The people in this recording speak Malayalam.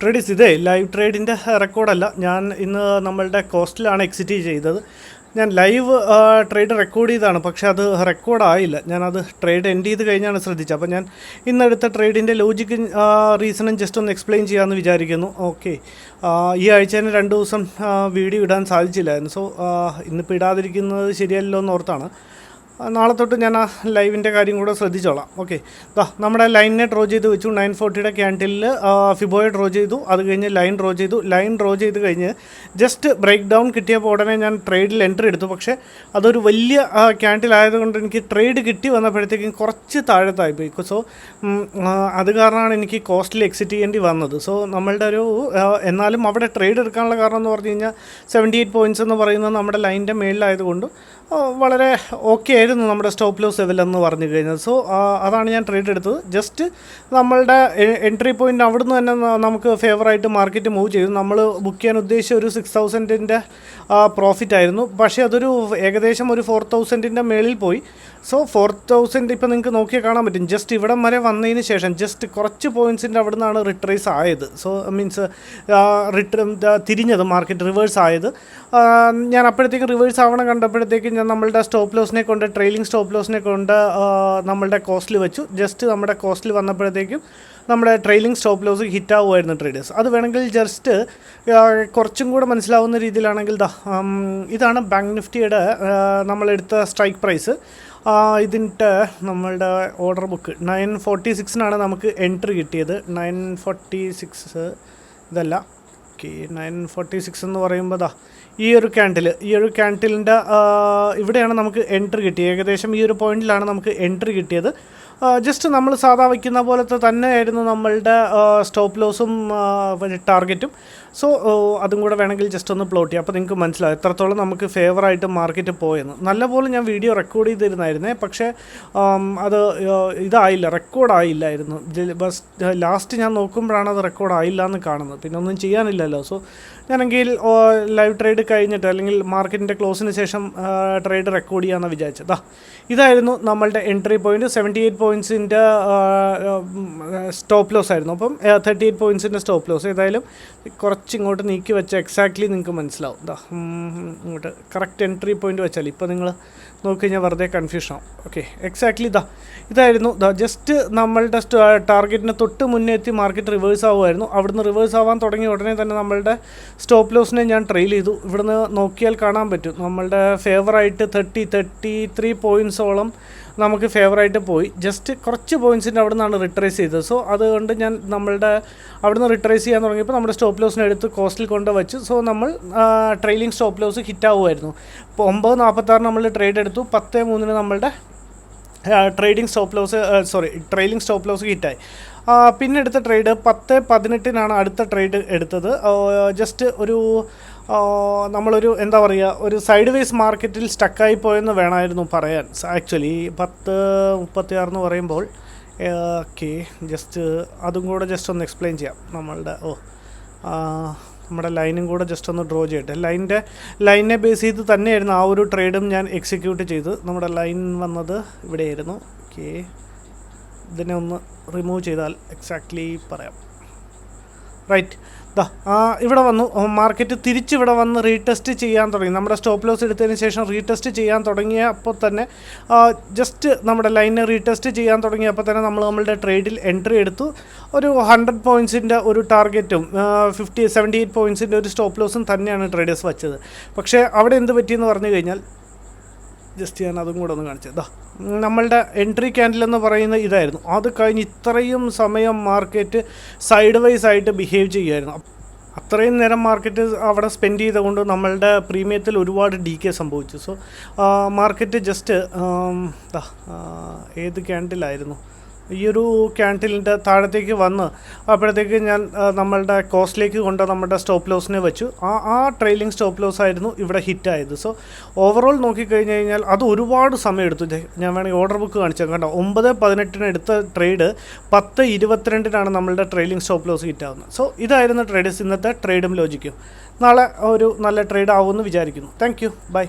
ട്രേഡേഴ്സ് ഇതേ ലൈവ് ട്രേഡിൻ്റെ റെക്കോർഡല്ല. ഞാൻ ഇന്ന് നമ്മളുടെ കോസ്റ്റിലാണ് എക്സിറ്റ് ചെയ്തത്. ഞാൻ ലൈവ് ട്രേഡ് റെക്കോർഡ് ചെയ്തതാണ്, പക്ഷേ അത് റെക്കോർഡായില്ല. ഞാനത് ട്രേഡ് എൻഡ് ചെയ്ത് കഴിഞ്ഞാണ് ശ്രദ്ധിച്ചത്. അപ്പോൾ ഞാൻ ഇന്നെടുത്ത ട്രേഡിൻ്റെ ലോജിക്കും റീസണും ജസ്റ്റ് ഒന്ന് എക്സ്പ്ലെയിൻ ചെയ്യാമെന്ന് വിചാരിക്കുന്നു. ഓക്കെ, ഈ ആഴ്ച തന്നെ 2 ദിവസം വീഡിയോ ഇടാൻ സാധിച്ചില്ലായിരുന്നു. സോ ഇന്നിപ്പോൾ ഇടാതിരിക്കുന്നത് ശരിയല്ലോ എന്ന് ഓർത്താണ്. നാളെ തൊട്ട് ഞാൻ ആ ലൈവിൻ്റെ കാര്യം കൂടെ ശ്രദ്ധിച്ചോളാം. ഓക്കെ, നമ്മുടെ ലൈനിനെ ഡ്രോ ചെയ്ത് വെച്ചു. 940 ക്യാൻഡിലിൽ ഫിബോയെ ഡ്രോ ചെയ്തു. അത് കഴിഞ്ഞ് ലൈൻ ഡ്രോ ചെയ്ത് കഴിഞ്ഞ് ജസ്റ്റ് ബ്രേക്ക് ഡൗൺ കിട്ടിയപ്പോൾ ഉടനെ ഞാൻ ട്രേഡിൽ എൻട്രി എടുത്തു. പക്ഷേ അതൊരു വലിയ ക്യാൻഡിൽ ആയതുകൊണ്ട് എനിക്ക് ട്രേഡ് കിട്ടി വന്നപ്പോഴത്തേക്കും കുറച്ച് താഴത്തായിപ്പോയി. സോ അത് കാരണമാണ് എനിക്ക് കോസ്റ്റിൽ എക്സിറ്റ് ചെയ്യേണ്ടി വന്നത്. സോ നമ്മളുടെ ഒരു എന്നാലും അവിടെ ട്രേഡ് എടുക്കാനുള്ള കാരണം എന്ന് പറഞ്ഞു കഴിഞ്ഞാൽ 78 പോയിൻറ്റ്സ് എന്ന് പറയുന്നത് നമ്മുടെ ലൈനിൻ്റെ മേളിലായതുകൊണ്ട് വളരെ ഓക്കെ ആയിരുന്നു നമ്മുടെ സ്റ്റോപ്പ് ലോസ് ലെവൽ എന്ന് പറഞ്ഞു കഴിഞ്ഞത്. സോ അതാണ് ഞാൻ ട്രേഡ് എടുത്തത്. ജസ്റ്റ് നമ്മളുടെ എൻട്രി പോയിൻ്റ് അവിടുന്ന് തന്നെ നമുക്ക് ഫേവറായിട്ട് മാർക്കറ്റ് മൂവ് ചെയ്തു. നമ്മൾ ബുക്ക് ചെയ്യാൻ ഉദ്ദേശിച്ച ഒരു 6000-ൻ്റെ പ്രോഫിറ്റ് ആയിരുന്നു. പക്ഷേ അതൊരു ഏകദേശം ഒരു 4000-ൻ്റെ മേളിൽ പോയി. സോ 4000 ഇപ്പോൾ നിങ്ങൾക്ക് നോക്കിയാൽ കാണാൻ പറ്റും. ജസ്റ്റ് ഇവിടം വരെ വന്നതിന് ശേഷം ജസ്റ്റ് കുറച്ച് പോയിൻറ്റ്സിൻ്റെ അവിടെ നിന്നാണ് റിട്രേസ് ആയത്. സോ മീൻസ് തിരിഞ്ഞത് മാർക്കറ്റ് റിവേഴ്സ് ആയത്. ഞാൻ അപ്പോഴത്തേക്കും റിവേഴ്സ് ആവണം കണ്ടപ്പോഴത്തേക്കും ഞാൻ നമ്മളുടെ സ്റ്റോപ്പ് ലോസിനെ കൊണ്ട് ട്രെയിലിംഗ് സ്റ്റോപ്പ് ലോസിനെ കൊണ്ട് നമ്മളുടെ കോസ്റ്റിൽ വെച്ചു. ജസ്റ്റ് നമ്മുടെ കോസ്റ്റിൽ വന്നപ്പോഴത്തേക്കും നമ്മുടെ ട്രെയിലിംഗ് സ്റ്റോപ്പ് ലോസ് ഹിറ്റ് ആവുമായിരുന്നു ട്രേഡേഴ്സ്. അത് വേണമെങ്കിൽ ജസ്റ്റ് കുറച്ചും കൂടെ മനസ്സിലാവുന്ന രീതിയിലാണെങ്കിൽ ഇതാണ് ബാങ്ക് നിഫ്റ്റിയുടെ നമ്മളെടുത്ത സ്ട്രൈക്ക് പ്രൈസ്. ഇതിൻ്റെ നമ്മളുടെ ഓർഡർ ബുക്ക് 946 നമുക്ക് എൻട്രി കിട്ടിയത്. 946 ഇതല്ല. ഓക്കെ, 946 എന്ന് പറയുമ്പോൾ ഈ ഒരു ക്യാൻഡിലിൻ്റെ ഇവിടെയാണ് നമുക്ക് എൻട്രി കിട്ടിയത്. ഏകദേശം ഈ ഒരു പോയിന്റിലാണ് നമുക്ക് എൻട്രി കിട്ടിയത്. ജസ്റ്റ് നമ്മൾ സാധാ വയ്ക്കുന്ന പോലത്തെ തന്നെയായിരുന്നു നമ്മളുടെ സ്റ്റോപ്പ് ലോസും ടാർഗറ്റും. സോ അതും കൂടെ വേണമെങ്കിൽ ജസ്റ്റ് ഒന്ന് പ്ലോട്ട് ചെയ്യാം. അപ്പോൾ നിങ്ങൾക്ക് മനസ്സിലാവും എത്രത്തോളം നമുക്ക് ഫേവറായിട്ട് മാർക്കറ്റ് പോയെന്ന്. നല്ലപോലെ ഞാൻ വീഡിയോ റെക്കോർഡ് ചെയ്തിരുന്നായിരുന്നേ, പക്ഷേ അത് റെക്കോർഡായില്ലായിരുന്നു. ലാസ്റ്റ് ഞാൻ നോക്കുമ്പോഴാണ് അത് റെക്കോർഡായില്ല എന്ന് കാണുന്നത്. പിന്നെ ഒന്നും ചെയ്യാനില്ലല്ലോ. സോ ഞാനെങ്കിൽ ലൈവ് ട്രേഡ് കഴിഞ്ഞിട്ട് അല്ലെങ്കിൽ മാർക്കറ്റിൻ്റെ ക്ലോസിന് ശേഷം ട്രേഡ് റെക്കോർഡ് ചെയ്യാമെന്ന് വിചാരിച്ചത്. ഇതായിരുന്നു നമ്മളുടെ എൻട്രി പോയിൻറ്റ്. 78 പോയിൻറ്റ്സിൻ്റെ സ്റ്റോപ്പ് ലോസ് ആയിരുന്നു. അപ്പം 38 പോയിൻറ്റ്സിൻ്റെ സ്റ്റോപ്പ് ലോസ്. ഏതായാലും കുറച്ചിങ്ങോട്ട് നീക്കി വെച്ച എക്സാക്ട്ലി നിങ്ങൾക്ക് മനസ്സിലാവും. ഇങ്ങോട്ട് കറക്റ്റ് എൻട്രി പോയിൻറ്റ് വെച്ചാൽ ഇപ്പോൾ നിങ്ങൾ നോക്കിക്കഴിഞ്ഞാൽ വെറുതെ കൺഫ്യൂഷൻ ആവും. ഓക്കെ, എക്സാക്ട്ലി ഇതായിരുന്നു. ജസ്റ്റ് നമ്മളുടെ ടാർഗറ്റിന് തൊട്ട് മുന്നേ എത്തി മാർക്കറ്റ് റിവേഴ്സ് ആവുമായിരുന്നു. അവിടുന്ന് റിവേഴ്സ് ആവാൻ തുടങ്ങിയ ഉടനെ തന്നെ നമ്മളുടെ സ്റ്റോപ്പ് ലോസിനെ ഞാൻ ട്രെയിൽ ചെയ്തു. ഇവിടുന്ന് നോക്കിയാൽ കാണാൻ പറ്റും നമ്മളുടെ ഫേവറായിട്ട് 33 പോയിൻറ്റ്സോളം നമുക്ക് ഫേവറായിട്ട് പോയി. ജസ്റ്റ് കുറച്ച് പോയിൻറ്റ്സിൻ്റെ അവിടെ നിന്നാണ് റിട്രേസ് ചെയ്തത്. സോ അതുകൊണ്ട് ഞാൻ നമ്മളുടെ അവിടുന്ന് റിട്രേസ് ചെയ്യാൻ തുടങ്ങിയപ്പോൾ നമ്മുടെ സ്റ്റോപ്പ് ലോസിനെ എടുത്ത് കോസ്റ്റിൽ കൊണ്ട് വെച്ചു. സോ നമ്മൾ ട്രെയിലിംഗ് സ്റ്റോപ്പ് ലോസ് ഹിറ്റ് ആവുമായിരുന്നു. ഇപ്പോൾ 9:46 നമ്മൾ ട്രേഡ് എടുത്തു. 10:03 നമ്മളുടെ ട്രെയിലിംഗ് സ്റ്റോപ്പ് ലോസ് ഹിറ്റായി. പിന്നെ എടുത്ത ട്രേഡ് 10:18 അടുത്ത ട്രേഡ് എടുത്തത്. ജസ്റ്റ് ഒരു നമ്മളൊരു എന്താ പറയുക, ഒരു സൈഡ് വേസ് മാർക്കറ്റിൽ സ്റ്റക്കായി പോയെന്ന് വേണമായിരുന്നു പറയാൻ. ആക്ച്വലി 10:36 എന്ന് പറയുമ്പോൾ ഓക്കെ, ജസ്റ്റ് അതും കൂടെ ജസ്റ്റ് ഒന്ന് എക്സ്പ്ലെയിൻ ചെയ്യാം. നമ്മുടെ ലൈനും കൂടെ ജസ്റ്റ് ഒന്ന് ഡ്രോ ചെയ്യട്ടെ. ലൈനിനെ ബേസ് ചെയ്ത് തന്നെയായിരുന്നു ആ ഒരു ട്രേഡും ഞാൻ എക്സിക്യൂട്ട് ചെയ്ത്. നമ്മുടെ ലൈൻ വന്നത് ഇവിടെയായിരുന്നു. ഓക്കെ, ഇതിനെ ഒന്ന് റിമൂവ് ചെയ്താൽ എക്സാക്ട്ലി പറയാം. റൈറ്റ്, ഇവിടെ വന്നു മാർക്കറ്റ് തിരിച്ചിവിടെ വന്ന് റീടെസ്റ്റ് ചെയ്യാൻ തുടങ്ങി. നമ്മുടെ സ്റ്റോപ്പ് ലോസ് എടുത്തതിന് ശേഷം റീടെസ്റ്റ് ചെയ്യാൻ തുടങ്ങിയപ്പോൾ തന്നെ ജസ്റ്റ് നമ്മുടെ ലൈനെ റീടെസ്റ്റ് ചെയ്യാൻ തുടങ്ങിയപ്പോൾ തന്നെ നമ്മളുടെ ട്രേഡിൽ എൻട്രി എടുത്തു. ഒരു 100 പോയിൻറ്റ്സിൻ്റെ ഒരു ടാർഗറ്റും 78 പോയിൻറ്റ്സിൻ്റെ ഒരു സ്റ്റോപ്പ് ലോസും തന്നെയാണ് ട്രേഡേഴ്സ് വച്ചത്. പക്ഷേ അവിടെ എന്ത് പറ്റിയെന്ന് പറഞ്ഞു കഴിഞ്ഞാൽ ജസ്റ്റ് ഞാൻ അതും കൂടെ ഒന്ന് കാണിച്ചത്. നമ്മളുടെ എൻട്രി ക്യാൻഡിൽ എന്ന് പറയുന്ന ഇതായിരുന്നു. അത് കഴിഞ്ഞ് ഇത്രയും സമയം മാർക്കറ്റ് സൈഡ് വൈസ് ആയിട്ട് ബിഹേവ് ചെയ്യുമായിരുന്നു. അത്രയും നേരം മാർക്കറ്റ് അവിടെ സ്പെൻഡ് ചെയ്തുകൊണ്ട് നമ്മളുടെ പ്രീമിയത്തിൽ ഒരുപാട് ഡീകേ സംഭവിച്ചു. സോ മാർക്കറ്റ് ജസ്റ്റ് ഏത് ക്യാൻഡിലായിരുന്നു, ഈ ഒരു ക്യാൻഡിലിൻ്റെ താഴത്തേക്ക് വന്ന് അപ്പോഴത്തേക്ക് ഞാൻ നമ്മളുടെ കോസ്റ്റിലേക്ക് കൊണ്ട് നമ്മുടെ സ്റ്റോപ്പ് ലോസിനെ വെച്ചു. ആ ട്രെയിലിംഗ് സ്റ്റോപ്പ് ലോസ് ആയിരുന്നു ഇവിടെ ഹിറ്റായത്. സോ ഓവറോൾ നോക്കിക്കഴിഞ്ഞ് കഴിഞ്ഞാൽ അത് ഒരുപാട് സമയം എടുത്തു. ഞാൻ വേണമെങ്കിൽ ഓർഡർ ബുക്ക് കാണിച്ചാൽ കണ്ടോ, 9:18 എടുത്ത ട്രേഡ് 10:22 നമ്മളുടെ ട്രെയിലിംഗ് സ്റ്റോപ്പ് ലോസ് ഹിറ്റാവുന്നത്. സോ ഇതായിരുന്നു ട്രേഡേഴ്സ് ഇന്നത്തെ ട്രേഡും ലോജിക്കും. നാളെ ഒരു നല്ല ട്രേഡ് ആവുമെന്ന് വിചാരിക്കുന്നു. Thank you, by.